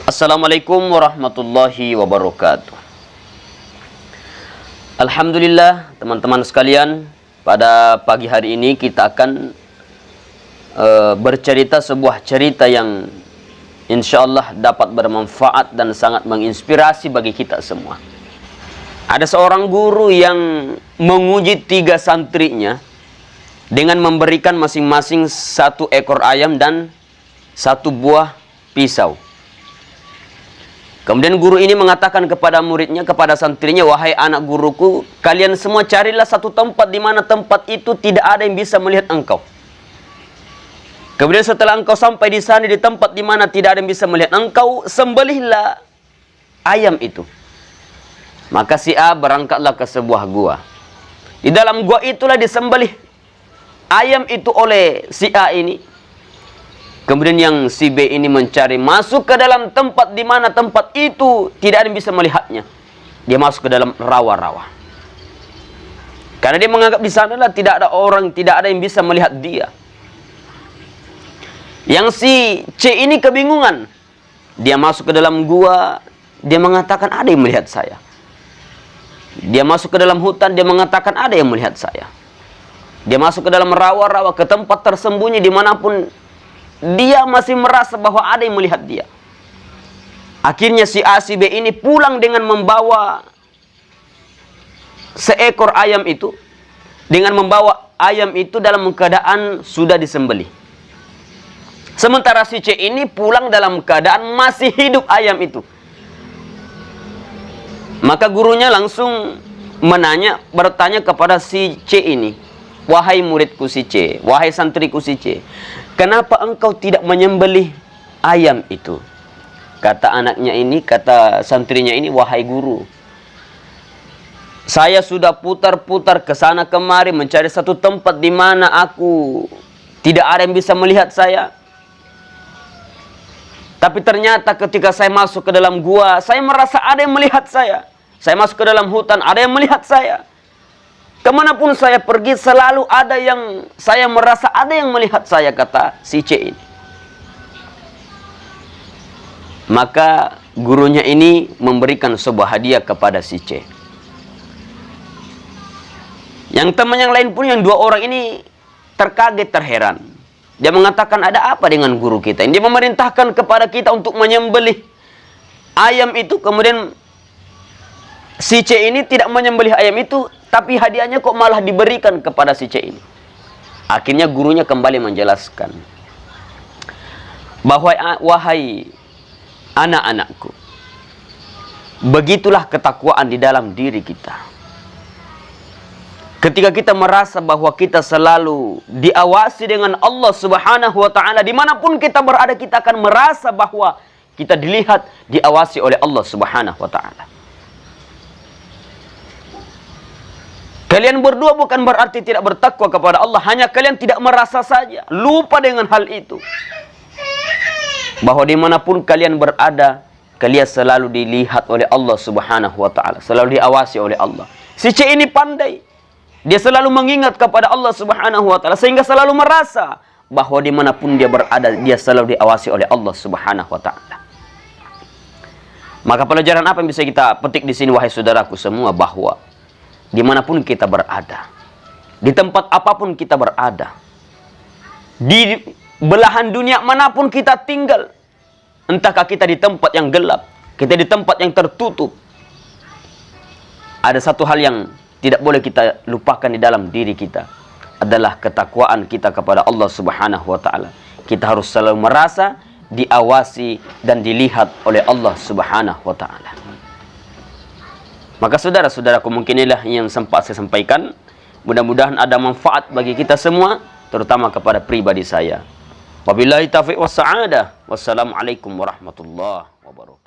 Assalamualaikum warahmatullahi wabarakatuh. Alhamdulillah teman-teman sekalian, pada pagi hari ini kita akan bercerita sebuah cerita yang insyaallah dapat bermanfaat dan sangat menginspirasi bagi kita semua. Ada seorang guru yang menguji 3 santrinya dengan memberikan masing-masing 1 ekor ayam dan 1 buah pisau. Kemudian guru ini mengatakan kepada muridnya, kepada santrinya, "Wahai anak guruku, kalian semua carilah satu tempat di mana tempat itu tidak ada yang bisa melihat engkau. Kemudian setelah engkau sampai di sana, di tempat di mana tidak ada yang bisa melihat engkau, sembelihlah ayam itu." Maka si A berangkatlah ke sebuah gua. Di dalam gua itulah disembelih ayam itu oleh si A ini. Kemudian yang si B ini mencari masuk ke dalam tempat di mana tempat itu tidak ada yang bisa melihatnya. Dia masuk ke dalam rawa-rawa. Karena dia menganggap di sanalah tidak ada orang, tidak ada yang bisa melihat dia. Yang si C ini kebingungan. Dia masuk ke dalam gua, dia mengatakan ada yang melihat saya. Dia masuk ke dalam hutan, dia mengatakan ada yang melihat saya. Dia masuk ke dalam rawa-rawa, ke tempat tersembunyi dimanapun, dia masih merasa bahwa ada yang melihat dia. Akhirnya si A, si B ini pulang dengan membawa seekor ayam itu. Dengan membawa ayam itu dalam keadaan sudah disembelih. Sementara si C ini pulang dalam keadaan masih hidup ayam itu. Maka gurunya langsung bertanya kepada si C ini, "Wahai muridku si C, wahai santriku si C, kenapa engkau tidak menyembelih ayam itu?" Kata anaknya ini, kata santrinya ini, "Wahai guru, saya sudah putar-putar ke sana kemari mencari satu tempat di mana aku tidak ada yang bisa melihat saya. Tapi ternyata ketika saya masuk ke dalam gua, saya merasa ada yang melihat saya. Saya masuk ke dalam hutan, ada yang melihat saya. Kemanapun saya pergi selalu ada yang saya merasa ada yang melihat saya," kata si C ini. Maka gurunya ini memberikan sebuah hadiah kepada si C. Yang teman yang lain pun, yang 2 orang ini terkaget, terheran. Dia mengatakan, "Ada apa dengan guru kita ini? Dia memerintahkan kepada kita untuk menyembelih ayam itu, kemudian si C ini tidak menyembelih ayam itu, tapi hadiahnya kok malah diberikan kepada si C ini." Akhirnya gurunya kembali menjelaskan bahwa, "Wahai anak-anakku, begitulah ketakwaan di dalam diri kita. Ketika kita merasa bahwa kita selalu diawasi dengan Allah Subhanahu wa ta'ala, dimanapun kita berada, kita akan merasa bahwa kita dilihat, diawasi oleh Allah Subhanahu wa ta'ala. Kalian berdua bukan berarti tidak bertakwa kepada Allah, hanya kalian tidak merasa saja, lupa dengan hal itu. Bahwa dimanapun kalian berada, kalian selalu dilihat oleh Allah Subhanahu wa ta'ala, selalu diawasi oleh Allah." Si C ini pandai. Dia selalu mengingat kepada Allah Subhanahu wa ta'ala, sehingga selalu merasa bahwa dimanapun dia berada, dia selalu diawasi oleh Allah Subhanahu wa ta'ala. Maka pelajaran apa yang bisa kita petik di sini, wahai saudaraku semua, bahwa dimanapun kita berada, di tempat apapun kita berada, di belahan dunia manapun kita tinggal, entahkah kita di tempat yang gelap, kita di tempat yang tertutup, ada satu hal yang tidak boleh kita lupakan di dalam diri kita, adalah ketakwaan kita kepada Allah Subhanahu wa ta'ala. Kita harus selalu merasa diawasi dan dilihat oleh Allah Subhanahu wa ta'ala. Maka saudara-saudaraku, mungkin inilah yang sempat saya sampaikan. Mudah-mudahan ada manfaat bagi kita semua, terutama kepada pribadi saya. Wabillahi taufiq was sa'adah. Wassalamualaikum warahmatullahi wabarakatuh.